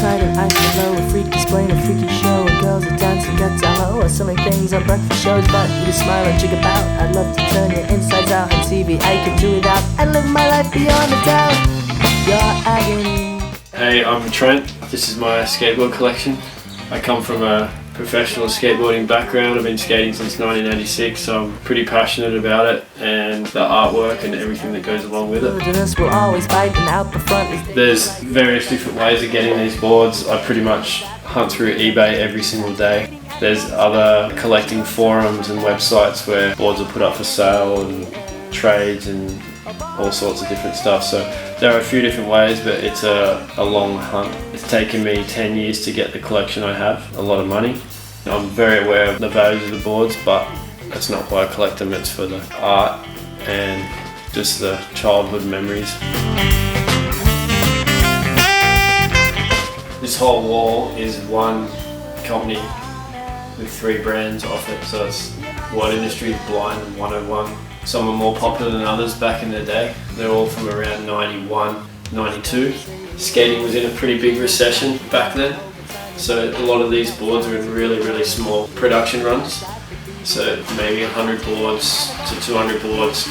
outside and ice below, a freak displaying a freaky show, and girls are dancing get down low, or selling things on breakfast shows. But you just smile and jig about. I'd love to turn your insides out on TV. I can do without and live my life beyond the doubt. Your agony. Hey, I'm Trent. This is my skateboard collection. I come from a professional skateboarding background. I've been skating since 1986, so I'm pretty passionate about it and the artwork and everything that goes along with it. Will always bite and out the front. There's various different ways of getting these boards. I pretty much hunt through eBay every single day. There's other collecting forums and websites where boards are put up for sale and trades and all sorts of different stuff. So there are a few different ways, but it's a long hunt. It's taken me 10 years to get the collection I have, a lot of money. I'm very aware of the values of the boards, but that's not why I collect them. It's for the art and just the childhood memories. This whole wall is one company with 3 brands off it. So it's One Industry, Blind and 101. Some are more popular than others back in the day. They're all from around 91, 92. Skating was in a pretty big recession back then. So a lot of these boards are in really, really small production runs. So maybe 100 boards to 200 boards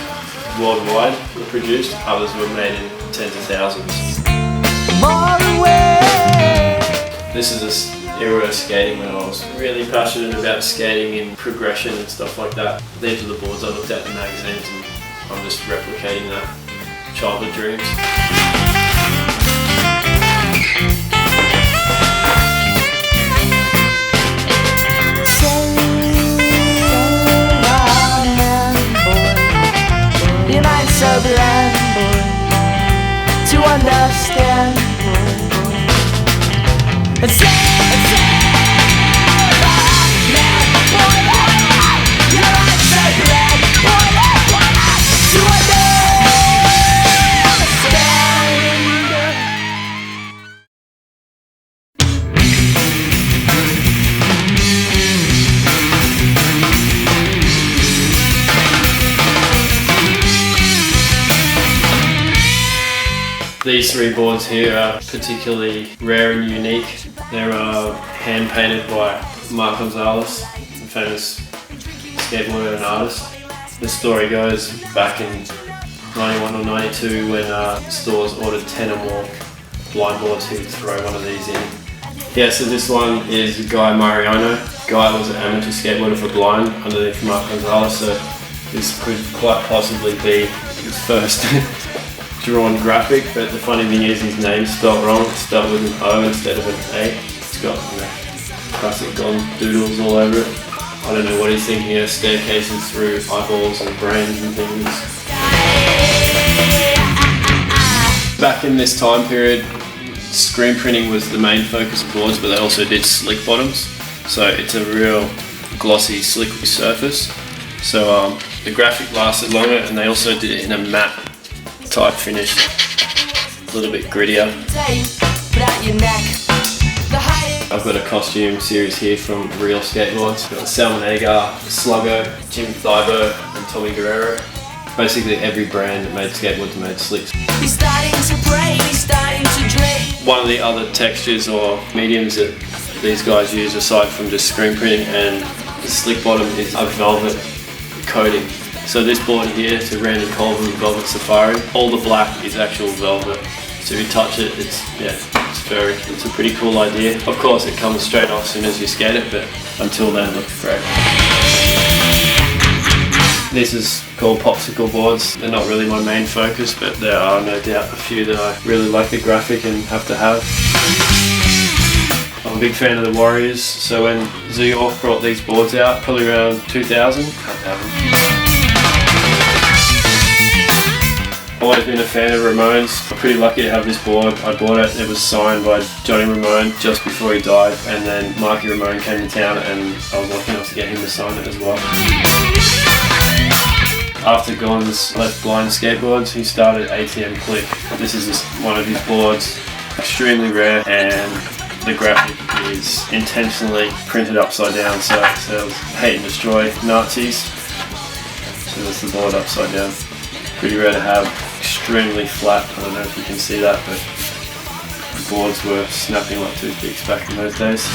worldwide were produced. Others were made in tens of thousands. This is an era of skating when I was really passionate about skating and progression and stuff like that. These are the boards I looked at in magazines, and I'm just replicating that childhood dreams. Your mind's so blind, boy, to understand, boy. It's your mind's so blind, boy, to These 3 boards here are particularly rare and unique. They're hand painted by Mark Gonzalez, a famous skateboarder and artist. The story goes back in 91 or 92 when stores ordered 10 or more blind boards, he'd throw one of these in. Yeah, so this one is Guy Mariano. Guy was an amateur skateboarder for Blind underneath Mark Gonzalez, so this could quite possibly be his first drawn graphic, but the funny thing is his name's spelled wrong. It's spelled with an O instead of an A. It's got classic gone doodles all over it. I don't know what he's thinking of, staircases through eyeballs and brains and things. Back in this time period, screen printing was the main focus of boards, but they also did slick bottoms. So it's a real glossy, slick surface. So the graphic lasted longer, and they also did it in a matte type finish, a little bit grittier. I've got a costume series here from Real Skateboards. Got Salmon Agar, Sluggo, Jim Thibault and Tommy Guerrero. Basically every brand that made skateboards made slicks. One of the other textures or mediums that these guys use aside from just screen printing and the slick bottom is a velvet coating. So this board here to Randy Colvin Velvet Safari, all the black is actual velvet. So if you touch it, it's furry. It's a pretty cool idea. Of course it comes straight off as soon as you skate it, but until then it looks great. This is called popsicle boards. They're not really my main focus, but there are no doubt a few that I really like the graphic and have to have. I'm a big fan of the Warriors, so when Zoo York brought these boards out, probably around 2000, had to have them. Always been a fan of Ramones. I'm pretty lucky to have this board. I bought it, it was signed by Johnny Ramone just before he died, and then Marky Ramone came to town and I was lucky enough to get him to sign it as well. After Gonz left Blind Skateboards, he started ATM Click. This is just one of his boards, extremely rare, and the graphic is intentionally printed upside down, so it says hate and destroy Nazis. So that's the board upside down. Pretty rare to have, extremely flat. I don't know if you can see that, but boards were snapping like toothpicks back in those days.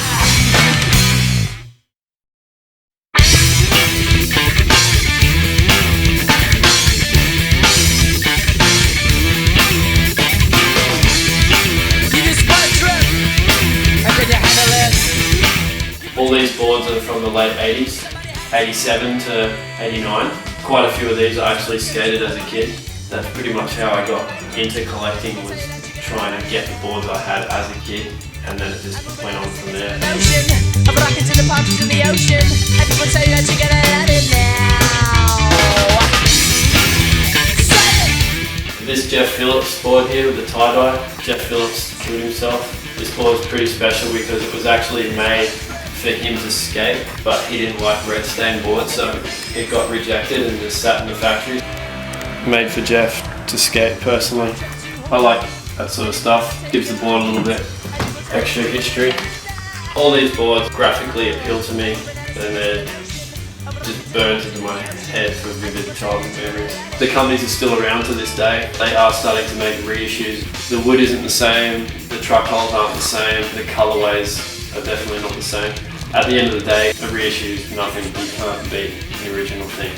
All these boards are from the late 80s, 87 to 89. Quite a few of these I actually skated as a kid. That's pretty much how I got into collecting, was trying to get the boards I had as a kid, and then it just went on from there. This Jeff Phillips board here with the tie-dye, Jeff Phillips killed himself. This board was pretty special because it was actually made for him to skate, but he didn't like red stain boards, so it got rejected and just sat in the factory. Made for Jeff to skate personally. I like that sort of stuff. Gives the board a little bit extra history. All these boards graphically appeal to me, and they're just burned into my head for vivid childhood memories. The companies are still around to this day. They are starting to make reissues. The wood isn't the same, the truck holes aren't the same, the colourways are definitely not the same. At the end of the day, a reissue is nothing. You can't beat the original thing.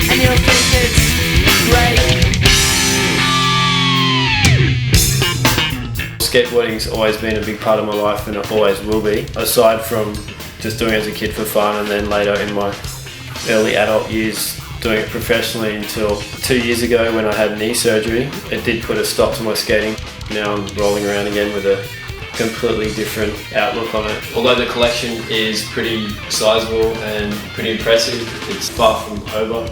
And you'll think it's great. Skateboarding's always been a big part of my life, and it always will be. Aside from just doing it as a kid for fun, and then later in my early adult years doing it professionally until 2 years ago when I had knee surgery. It did put a stop to my skating. Now I'm rolling around again with a completely different outlook on it. Although the collection is pretty sizable and pretty impressive, it's far from over.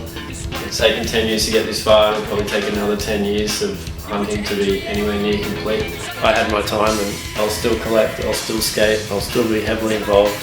It's taken 10 years to get this far, and it'll probably take another 10 years of hunting to be anywhere near complete. I had my time, and I'll still collect, I'll still skate, I'll still be heavily involved.